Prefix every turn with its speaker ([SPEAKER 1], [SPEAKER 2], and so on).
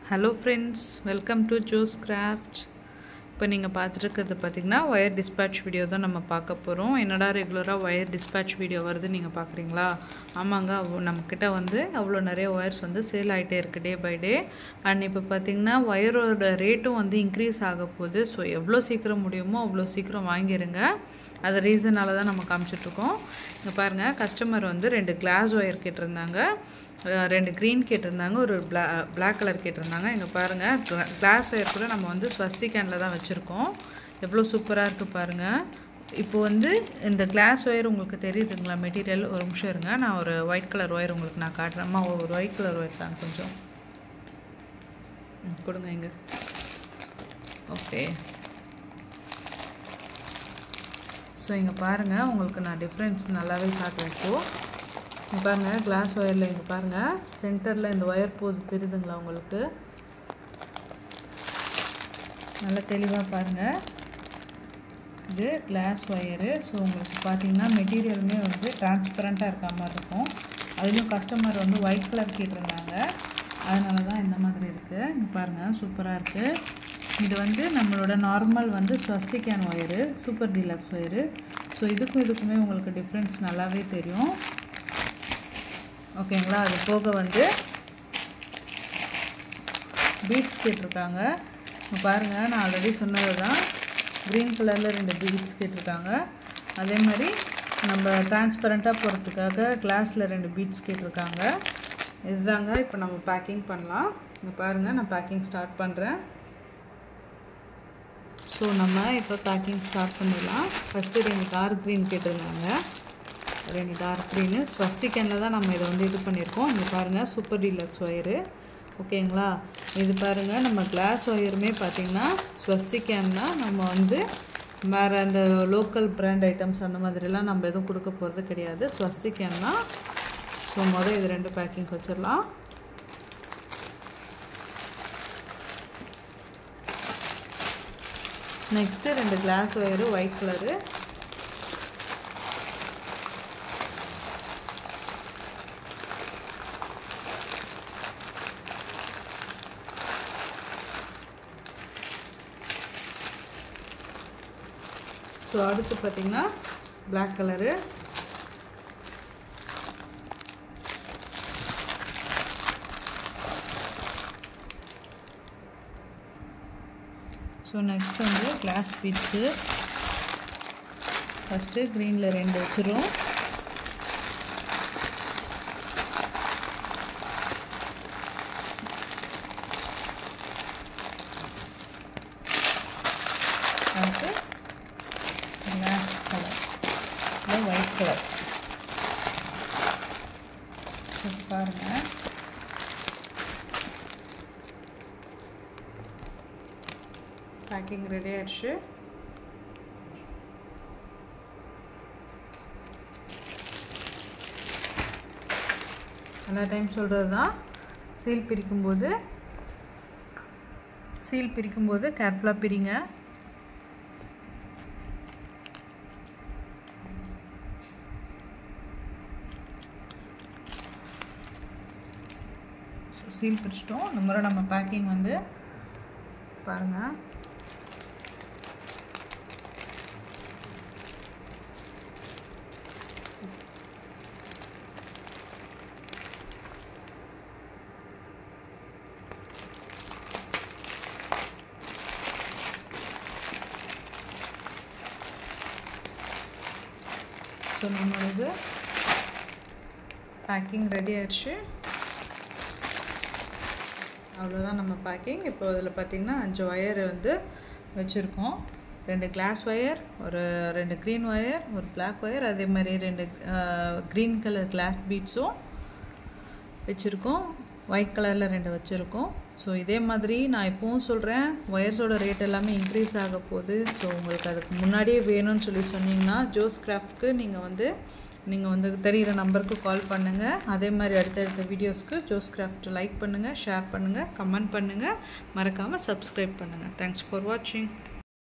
[SPEAKER 1] Hello friends, welcome to Joe's Craft. இப்போ நீங்க பார்த்துட்டு பாத்தீங்கன்னா wire dispatch video தான் நம்ம பார்க்க போறோம். என்னடா ரெகுலரா wire dispatch video வருது நீங்க பார்க்கறீங்களா? ஆமாங்க, நம்மக்கிட்ட வந்து அவ்ளோ நிறைய wires வந்து சேல் ஆயிட்டே இருக்கு டே பை டே. and இப்போ பாத்தீங்கன்னா வயரோட ரேட்டும் வந்து இன்கிரீஸ் ஆக போகுது. சோ எவ்வளோ சீக்கிரம் முடியுமோ அவ்வளோ சீக்கிரம் வாங்கிருங்க. அது ரீசனால தான் நம்ம காமிச்சிட்டு இருக்கோம். இங்க பாருங்க, கஸ்டமர் வந்து ரெண்டு கிளாஸ் வயர் கேட்டிருந்தாங்க. ரெண்டு green கேட்டிருந்தாங்க, ஒரு black கலர் கேட்டிருந்தாங்க. இங்க பாருங்க, கிளாஸ் வயர் கூட நம்ம வந்து ஸ்வஸ்திகன்ல தான் வச்சிருக்கோம். எவ்வளவு சூப்பரா இருக்கு பாருங்க. இப்போ வந்து இந்த கிளாஸ் வயர் உங்களுக்கு தெரியுதுங்களா மெட்டீரியல்? ஒரு நிமிஷம் இருங்க, நான் ஒரு ஒயிட் கலர் வயர் உங்களுக்கு நான் காட்டுறேன். அம்மா ஒரு ஒயிட் கலர் வயர் தான் கொஞ்சம் கொடுங்க இங்க. ஓகே, ஸோ இங்கே பாருங்கள், உங்களுக்கு நான் டிஃப்ரென்ஸ் நல்லாவே காட்டுவேன். இப்போ பாருங்க, கிளாஸ் ஒயரில் இங்கே பாருங்கள், சென்டரில் இந்த ஒயர் போது தெரியுதுங்களா உங்களுக்கு? நல்லா தெளிவாக பாருங்கள், இது கிளாஸ் ஒயரு. ஸோ உங்களுக்கு பார்த்தீங்கன்னா மெட்டீரியலுமே வந்து டிரான்ஸ்பரண்ட்டாக இருக்க மாதிரி இருக்கும். அதுலேயும் கஸ்டமர் வந்து ஒயிட் கலர் கேட்டிருந்தாங்க, அதனால தான் இந்த மாதிரி இருக்குது. இங்கே பாருங்கள், சூப்பராக இருக்குது. இது வந்து நம்மளோட நார்மல் வந்து ஸ்வஸ்திகன் wire, super deluxe wire. So இதுக்குமே உங்களுக்கு டிஃப்ரென்ஸ் நல்லாவே தெரியும். ஓகேங்களா? அது போக வந்து பீட்ஸ் கேட்டிருக்காங்க. பாருங்கள், நான் ஆல்ரெடி சொன்னது தான், க்ரீன் கலரில் ரெண்டு பீட்ஸ் கேட்டிருக்காங்க. அதே மாதிரி நம்ம டிரான்ஸ்பரண்ட்டாக போகிறதுக்காக கிளாஸில் ரெண்டு பீட்ஸ் கேட்டிருக்காங்க. இதுதாங்க இப்போ நம்ம பேக்கிங் பண்ணலாம். இங்கே பாருங்கள், நான் பேக்கிங் ஸ்டார்ட் பண்ணுறேன். ஸோ நம்ம இப்போ பேக்கிங் ஸ்டார்ட் பண்ணிடலாம். ஃபஸ்ட்டு ரெண்டு டார்க் க்ரீன் கேட்டிருந்தாங்க, ரெண்டு டார்க் க்ரீனு ஸ்வஸ்திகனில் தான் நம்ம இதை வந்து இது பண்ணியிருக்கோம். இங்கே பாருங்கள், சூப்பர் டீலக்ஸ் ஒயரு. ஓகேங்களா? இது பாருங்கள், நம்ம கிளாஸ் ஒயருமே பார்த்திங்கன்னா ஸ்வஸ்திகன்னா நம்ம வந்து வேறு அந்த லோக்கல் பிராண்ட் ஐட்டம்ஸ் அந்த மாதிரிலாம் நம்ம எதுவும் கொடுக்க போகிறது கிடையாது, ஸ்வஸ்திகன்னா. ஸோ முதல் இது ரெண்டு பேக்கிங் வச்சிடலாம். நெக்ஸ்ட்டு ரெண்டு glass wire white colour. So அடுத்து பார்த்திங்கன்னா பிளாக் கலரு. ஸோ நெக்ஸ்ட் வந்து கிளாஸ் பீட்ஸு. ஃபஸ்ட்டு க்ரீனில் ரெண்டு வச்சுரும். அடுத்து கிளாஸ் கலர், இல்லை ஒயிட் கலர். பாருங்கள், பேக்கிங் ரெடி ஆயிடுச்சு. எல்லா டைம் சொல்கிறது தான், சீல் பிரிக்கும்போது கேர்ஃபுல்லாக பிரிங்க. சீல் பிரிச்சிட்டோம். இந்த முறை நம்ம பேக்கிங் வந்து பாருங்கள், ஸோ நம்மளது பேக்கிங் ரெடி ஆயிடுச்சு. அவ்வளோதான் நம்ம பேக்கிங். இப்போ இதில் பார்த்திங்கன்னா 5 ஒயர் வந்து வச்சுருக்கோம். ரெண்டு கிளாஸ் ஒயர், ஒரு ரெண்டு க்ரீன் ஒயர், ஒரு பிளாக் ஒயர், அதே மாதிரி ரெண்டு க்ரீன் கலர் கிளாஸ் பீட்ஸும் வச்சுருக்கோம். ஒயிட் கலரில் ரெண்டு வச்சுருக்கோம். ஸோ இதே மாதிரி நான் இப்போவும் சொல்கிறேன், ஒயர்ஸோட ரேட் எல்லாமே இன்க்ரீஸ் ஆக போகுது. ஸோ உங்களுக்கு அதுக்கு முன்னாடியே வேணும்னு சொன்னீங்கன்னா ஜோஸ் கிராஃப்ட்க்கு நீங்கள் வந்து தெரிகிற நம்பருக்கு கால் பண்ணுங்கள். அதே மாதிரி அடுத்தடுத்த வீடியோஸ்க்கு ஜோஸ் கிராஃப்ட் லைக் பண்ணுங்கள், ஷேர் பண்ணுங்கள், கமெண்ட் பண்ணுங்கள், மறக்காமல் சப்ஸ்கிரைப் பண்ணுங்கள். தேங்க்ஸ் ஃபார் வாட்சிங்.